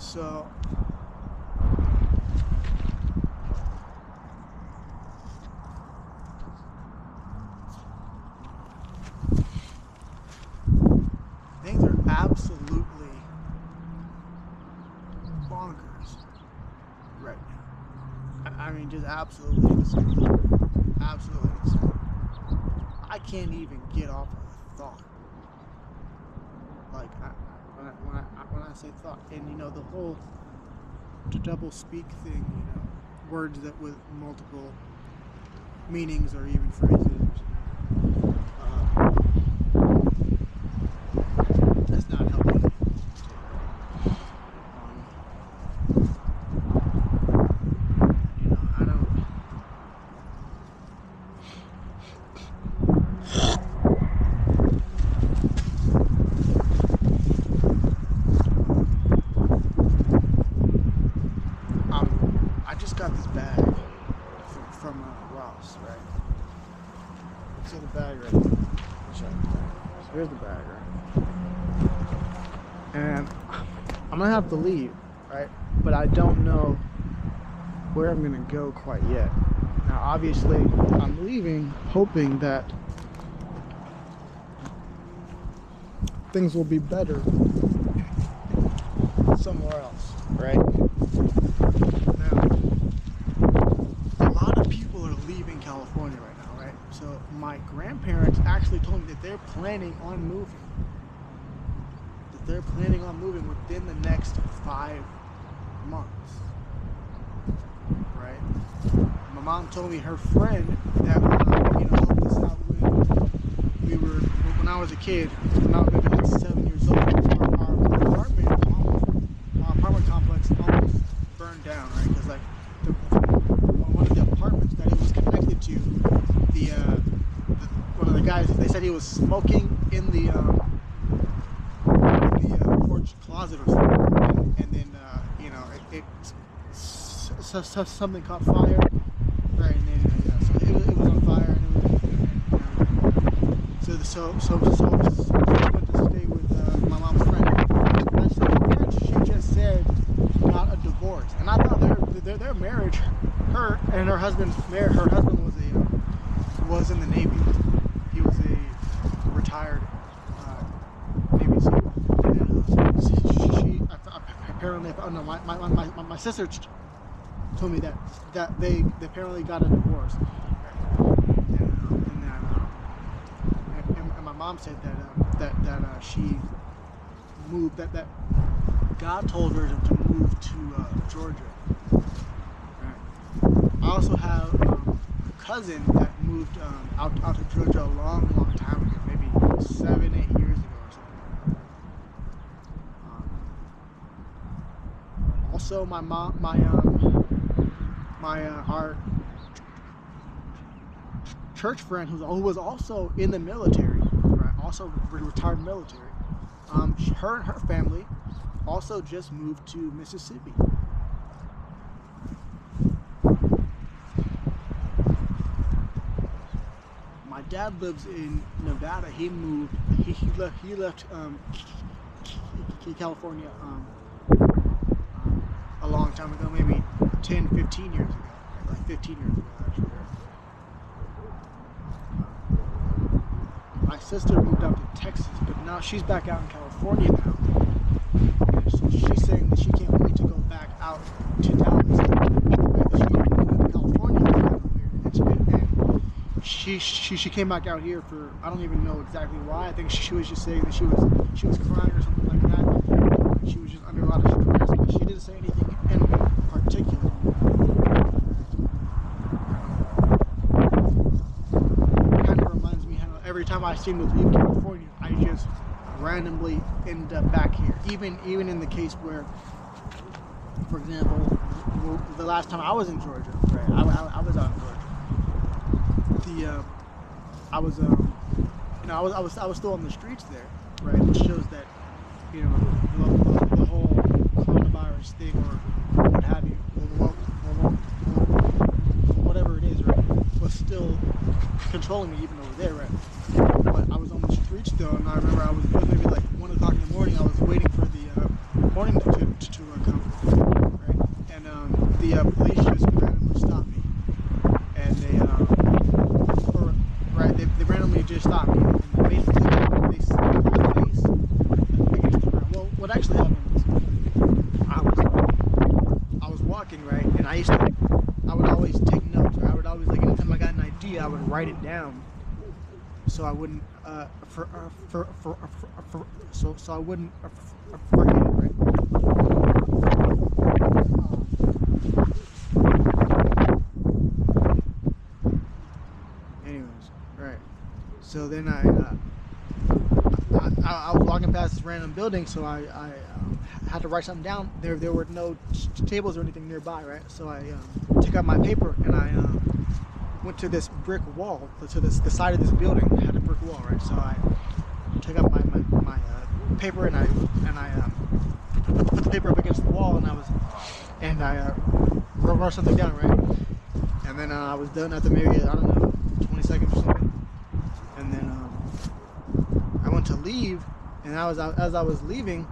So things are absolutely bonkers right now. I mean, just absolutely insane. Absolutely insane. I can't even get off of a thought. Like, when I say thought, and you know, the whole double speak thing, you know, words that with multiple meanings or even phrases. That's not helping. You know, I don't. I just got this bag from Ross, right? So the bag right here. So here's the bag, right? And I'm gonna have to leave, right? But I don't know where I'm gonna go quite yet. Now, obviously, I'm leaving hoping that things will be better somewhere else, right? Leaving California right now, right? So my grandparents actually told me that they're planning on moving. That they're planning on moving within the next 5 months, right? My mom told me her friend that you know, helped us out when I was a kid, when I was maybe like 7 years old. Our apartment complex almost burned down, right? Because like one of the apartments that it was connected to, one of the guys, they said he was smoking in the porch closet or something, and then you know, something caught fire, right? And then so it was on fire, and so we went to stay with my mom's friend. And I said, she just said got a divorce, and I thought their marriage, her and her husband's marriage. Her husband was in the Navy. He was a retired Navy SEAL. And she apparently, oh no, my sister told me that they apparently got a divorce. And my mom said that she moved, that God told her to move to Georgia. I also have a cousin that moved out to Georgia a long time ago, maybe 7-8 years ago or something. Also, our church friend who was also in the military, right? Also retired military. Her and her family also just moved to Mississippi. My dad lives in Nevada. He moved. He left California a long time ago, maybe 10, 15 years ago, like 15 years ago actually. My sister moved out to Texas, but now she's back out in California now. And so she's saying that she can't wait to go back out to Dallas. She moved to California. She came back out here for, I don't even know exactly why. I think she was just saying that she was crying or something like that. She was just under a lot of stress, but she didn't say anything in particular. It kind of reminds me how every time I seem to leave California, I just randomly end up back here. Even in the case where, for example, the last time I was in Georgia, right? I was out in Georgia. I was still on the streets there, right? Which shows that, you know, the whole coronavirus thing or what have you, whatever it is, right, was still controlling me even over there, right? But I was on the streets though, and I remember it was maybe like 1 o'clock in the morning. I was waiting for the morning to come. the police just randomly stopped me, and they randomly just stopped me, and basically they slammed my face against the ground. Well, what actually happened was I was walking, right, and I would always take notes, or I would always, like, anytime I got an idea, I would write it down, so I wouldn't so I wouldn't forget it, right? Anyways, right. So then I was walking past this random building, so I had to write something down. There were no tables or anything nearby, right? So I took out my paper and I went to this brick wall, to the side of this building. It had a brick wall, right? So I took out my paper and I put the paper up against the wall, and I wrote something down, right? And then I was done after maybe, I don't know, 20 seconds or something. And then I went to leave, and as I was leaving,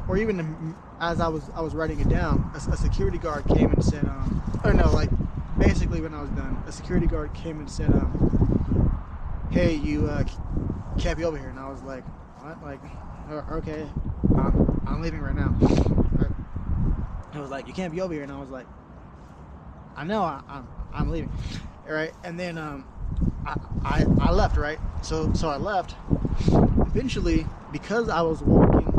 or even as I was writing it down, a security guard came and said, or no, like, basically when I was done, a security guard came and said, hey, you can't be over here. And I was like, what? Like, okay, I'm leaving right now. Right? It was like, you can't be over here. And I was like, I know, I'm leaving. All right. And then I left, right? So I left. Eventually, because I was walking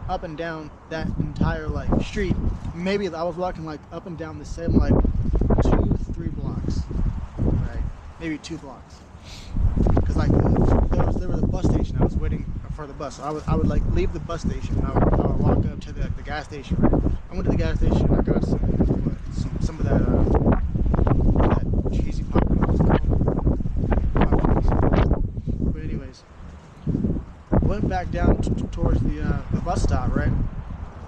up and down that entire, like, street, maybe I was walking, like, up and down the same, like, 2-3 blocks, right? Maybe 2 blocks. Because, like, there was a bus station. I was waiting for the bus. So I would like leave the bus station. I would walk up to the gas station. Right? I went to the gas station. I got some of that cheesy popcorn. But anyways, went back down towards the bus stop. Right,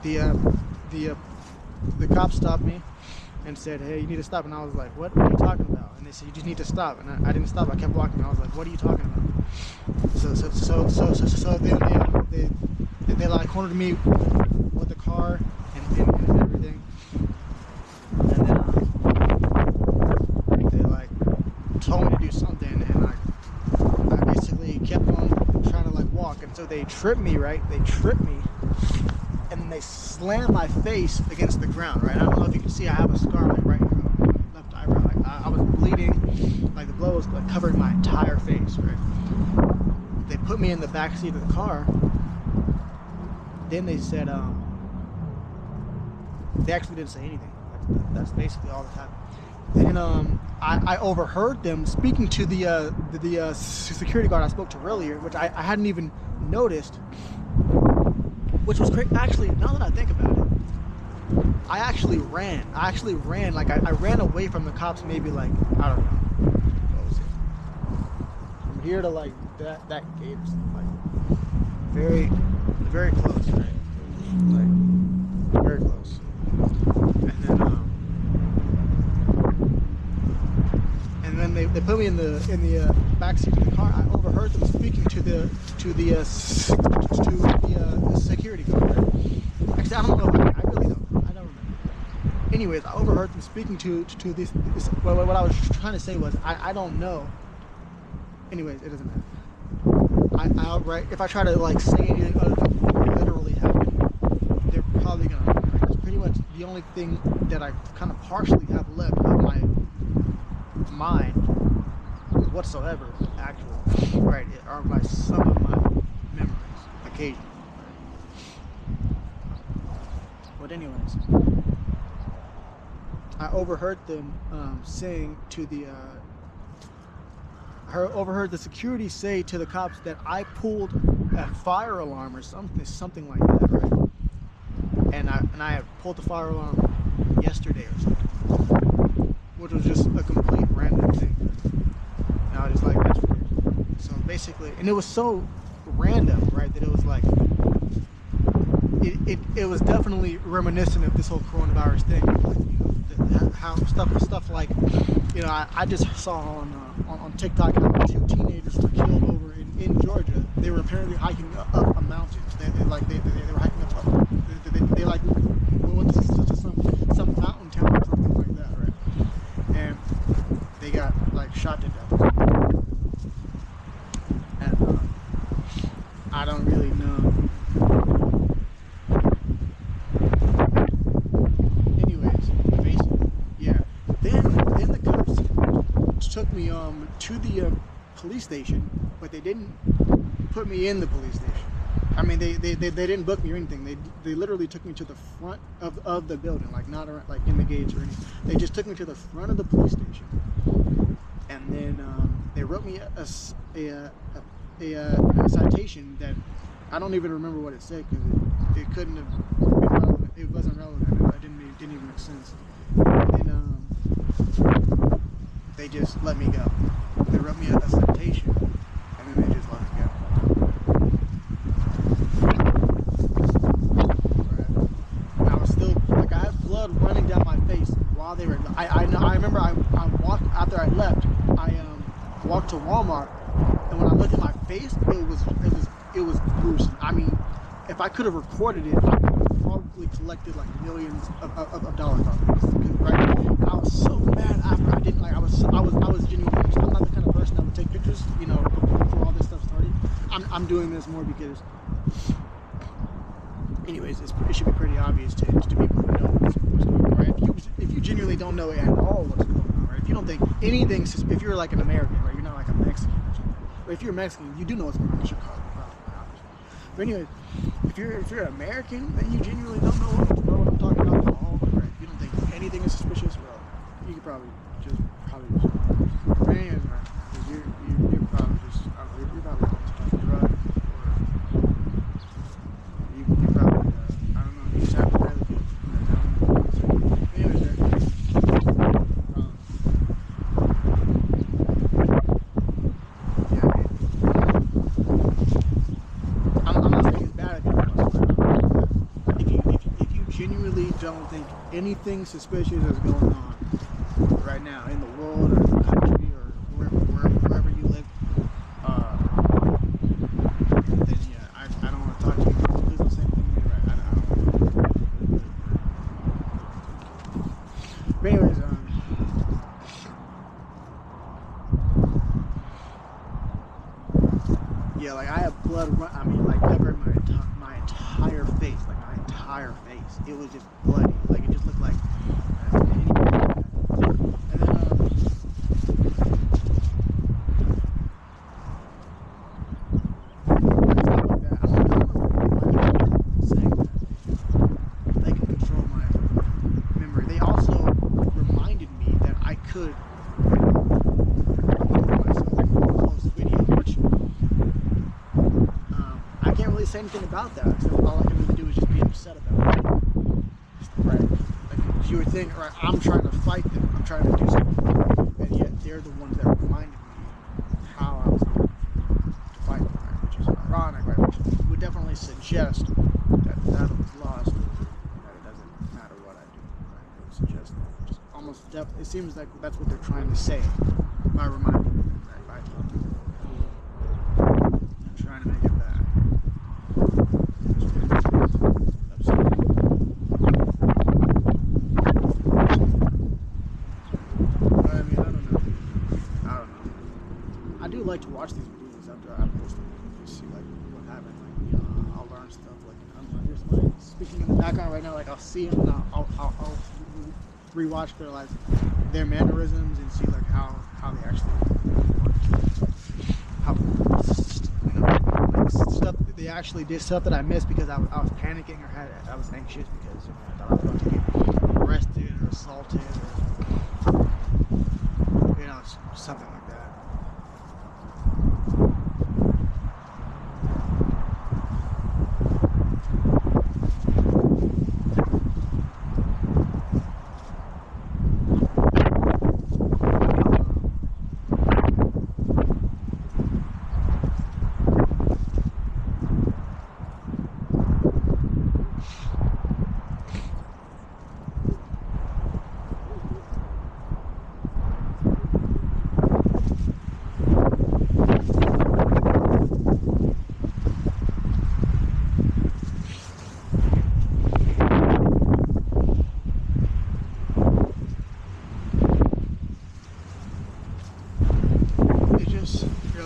the cop stopped me and said, hey, you need to stop. And I was like, what are you talking about? And they said, you just need to stop. And I didn't stop. I kept walking. I was like, what are you talking about? So then they like cornered me with the car and everything. And then they like told me to do something, and I basically kept on trying to, like, walk. And so they tripped me, right? They tripped me, and then they slammed my face against the ground, right? I don't know if you can see, I have a scar on my right left eyebrow. Like, I was bleeding, like the blood was, like, covering my entire face, right? They put me in the back seat of the car. Then they said, they actually didn't say anything. That's basically all that happened. Then I overheard them speaking to the security guard I spoke to earlier, which I hadn't even noticed, which was crazy. Actually, now that I think about it, I actually ran. Like, I ran away from the cops, maybe, like, I don't know, what was it? From here to, like, that gate, like, very, very close, right? Like, very close. And then they put me in the back seat of the car. I overheard them speaking to the security guard. Right? Actually, I don't know. I really don't. I don't remember. Anyways, I overheard them speaking to this. What I was trying to say was, I don't know. Anyways, it doesn't matter. Right, if I try to, like, say anything other than what literally happened, they're probably gonna. Right? It's pretty much the only thing that I kind of partially have left of my mind whatsoever, actual, right, are by some of my memories, occasionally. But anyways, I overheard them saying to overheard the security say to the cops that I pulled a fire alarm or something like that, right? And I had pulled the fire alarm yesterday or something, which was just a complete random thing. And I was just like, that's weird. So basically, and it was so random, right, that it was like, it was definitely reminiscent of this whole coronavirus thing. Like, you know, how stuff like, you know, I just saw on TikTok how 2 teenagers were killed over in Georgia. They were apparently hiking up a mountain. They were hiking up. They like went to some to the police station, but they didn't put me in the police station. I mean, they didn't book me or anything. They literally took me to the front of the building, like not around, like in the gates or anything. They just took me to the front of the police station, and then they wrote me a citation that I don't even remember what it said, because it couldn't have been relevant. It wasn't relevant. It didn't even make sense. And they just let me go. They wrote me a citation, and then they just let me go. And I was still, like, I had blood running down my face while they were. I remember I walked after I left. I walked to Walmart, and when I looked at my face, it was gruesome. I mean, if I could have recorded it, I could have probably collected like millions of dollars off of this. Right? And I was so mad after I didn't, like, I was genuinely. I'm not the kind of person that would take pictures, you know, before all this stuff started. I'm doing this more because, anyways, it should be pretty obvious to people who know what's going on. Right? If you genuinely don't know at all what's going on, right? If you don't think anything, if you're like an American, right? You're not like a Mexican or something. But if you're Mexican, you do know what's going on in Chicago. But anyways, if you're American, then you genuinely don't know what I'm talking about at all. Right? If you don't think anything is suspicious, well, you could probably just but anyways, right? You're probably just, I don't know, you're probably on some drug, or you probably, I don't know, you just have to really good. Anyways, right? Don't think anything suspicious is going on right now in the world or in the country or wherever you live, then yeah, I don't want to talk to you. Please don't say anything to me, right? I don't. But anyways, yeah, like I have blood run. I mean, like covering my entire face, like my entire face. It was just bloody, like it just looked like. And then they can control my memory. They also reminded me that I could record myself, like post video, which I can't really say anything about that. Except all I can really do is just be upset about it. Right? Like, you would think, right, I'm trying to fight them, I'm trying to do something, and yet they're the ones that reminded me how I was going to fight them, right? Which is ironic, right? Which would definitely suggest that the battle was lost, or that it doesn't matter what I do, right? It would suggest that. Just almost, it seems like that's what they're trying to say by reminding me, right? By talking. I'm trying to make it bad. Like to watch these videos after I post them, just see like what happened. Like, you know, I'll learn stuff. Like, I don't know, here's somebody speaking in the background right now. Like, I'll see them and I'll rewatch their mannerisms and see like how they actually, how, you know, like stuff they actually did, stuff that I missed because I was panicking or I was anxious because, you know, I thought I was going to get arrested or assaulted or, you know, something like that.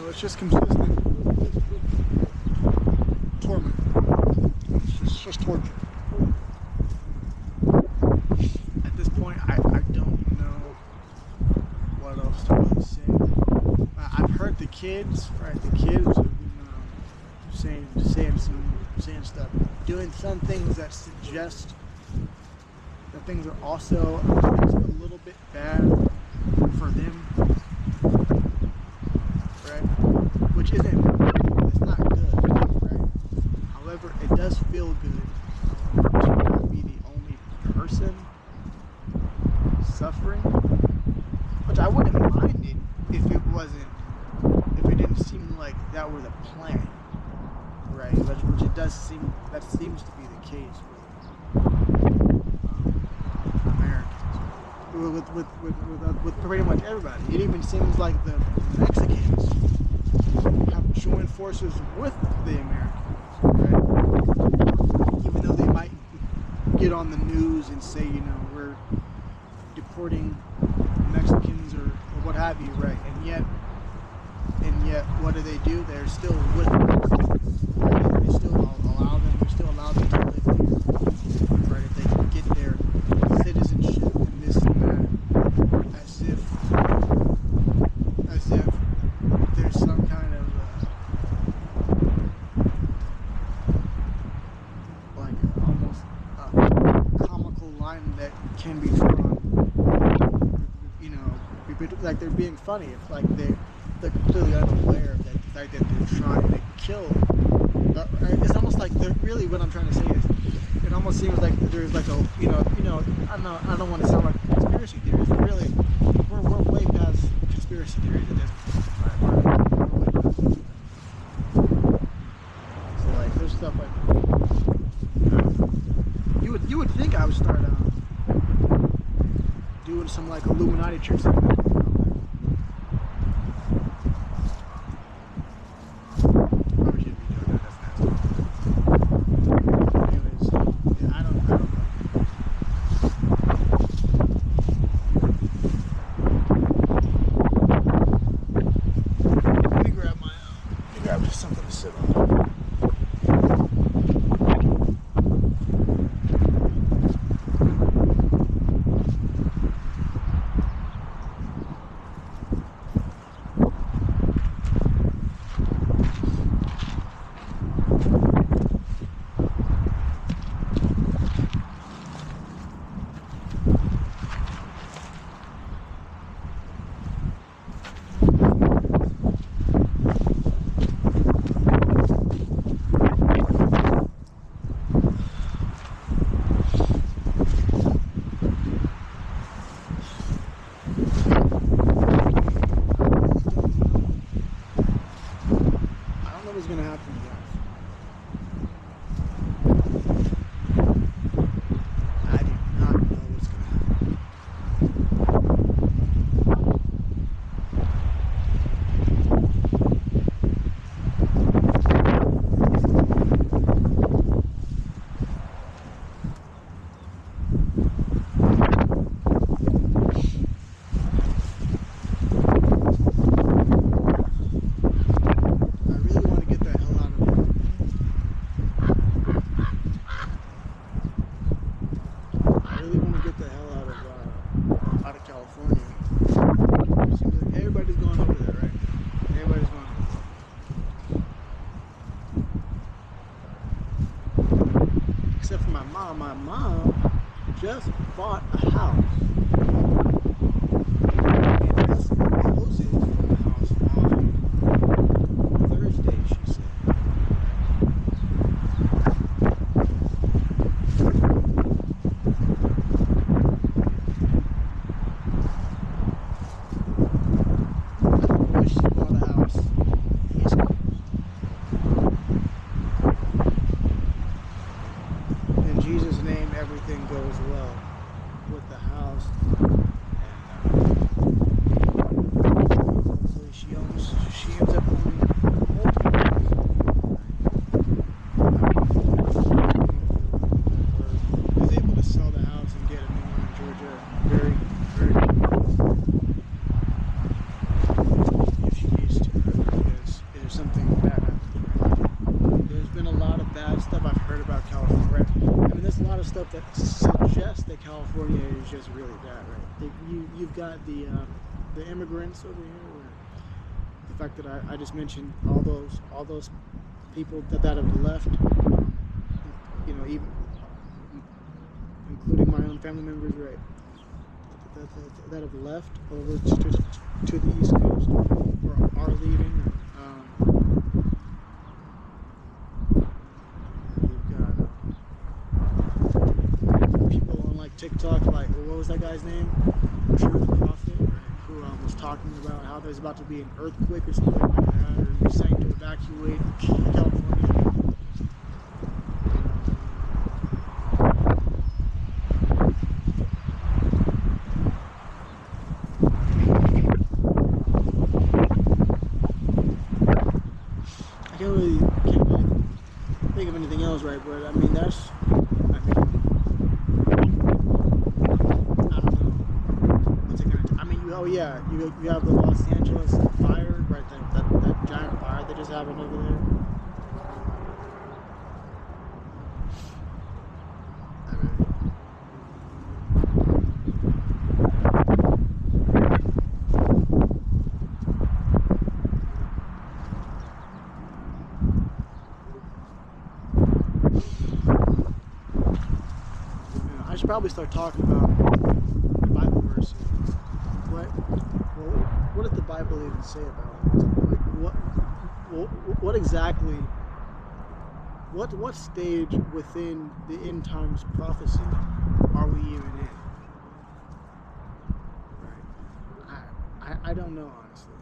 It's just consistent torment. It's just torture. At this point, I don't know what else to really say. I kids, right? The kids have been saying stuff, doing some things that suggest that things are also a little bit bad for them, right? Which it's not good, right? However, it does feel good to not be the only person suffering, which I wouldn't mind it if it didn't seem like that were the plan, right? Which it does seem, that seems to be the case with Americans, with pretty much everybody. It even seems like the Mexicans have joined forces with the Americans, right? Even though they might get on the news and say, we're deporting Mexicans or what have you, right? And yet, what do? They're still with us, right? They still allow them. They still allow them to live here, right? If they can get their citizenship and this and that, as if there's some kind of like almost a comical line that can be drawn. Like they're being funny. It's like they're completely unaware of the fact that they're trying to kill. It's almost like they're really, what I'm trying to say is, it almost seems like there's like a, I don't want to sound like conspiracy theories, but really, we're way past conspiracy theories at this point. Right? So like, there's stuff like, you would think I would start doing some like Illuminati tricks. My mom just bought a house. And just closes on the house on Thursday, she said. I wish she bought a house in East Coast. In Jesus' name, everything goes well with the house, and hopefully she ends up owning multiple houses, or is able to sell the house and get a new one in Georgia very, very if she needs to, because there's something bad happens. There's been a lot of bad stuff I've heard about California. I mean, there's a lot of stuff that suggests that California is just really bad, right? You've got the immigrants over here, where the fact that I just mentioned all those people that have left, you know, even including my own family members, right, that have left over to the East Coast or are leaving. You've got people on like TikTok, like what was that guy's name? True the Prophet, right? Who was talking about how there's about to be an earthquake or something like that, or he's saying to evacuate California. I can't really think of anything else, right? But I mean, that's, I don't know. What's it gonna I mean, you have the Los Angeles fire, right? That giant fire that just happened over there. I should probably start talking about the Bible verses. What does the Bible even say about it? Like what exactly? What stage within the end times prophecy are we even in? Right. I don't know, honestly.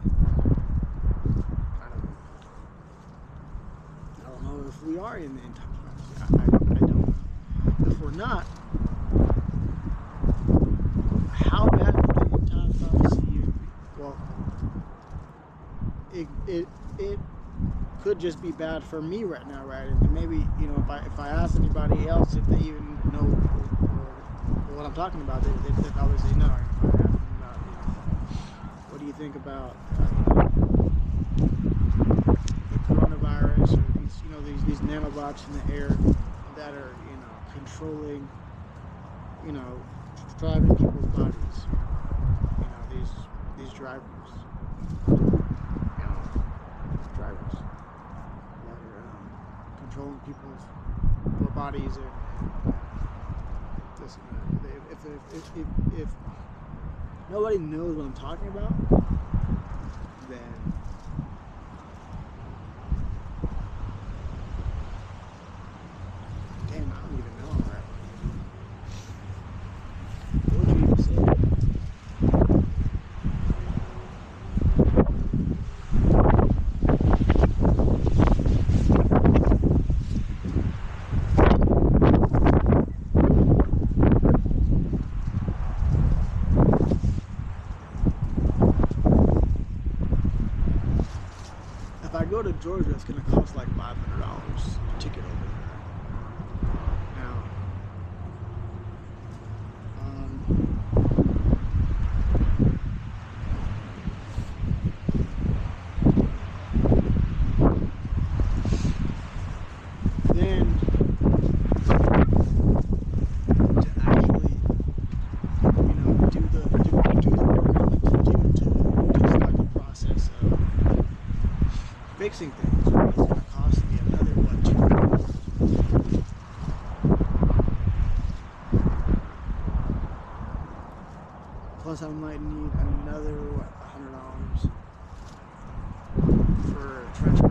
I don't know if we are in the end times prophecy. I don't know. If we're not, how bad would the end times prophecy even be? Well, it could just be bad for me right now, right? And maybe, you know, if I ask anybody else if they even know what I'm talking about, they probably say no. And if I ask them about, you know, what do you think about the coronavirus or these nanobots in the air that are, you know, controlling, you know, driving people's bodies, you know, these drivers, drivers that are controlling people's bodies and this and that. If nobody knows what I'm talking about, then damn, I don't even know, right? What would you even say? If I go to Georgia, it's going to cost like $500 a ticket over there. Now, then to actually, you know, do the work I need to do to start the process of fixing things, right? It's going to cost me another, what, $200? Plus I might need another, what, $100 for transport.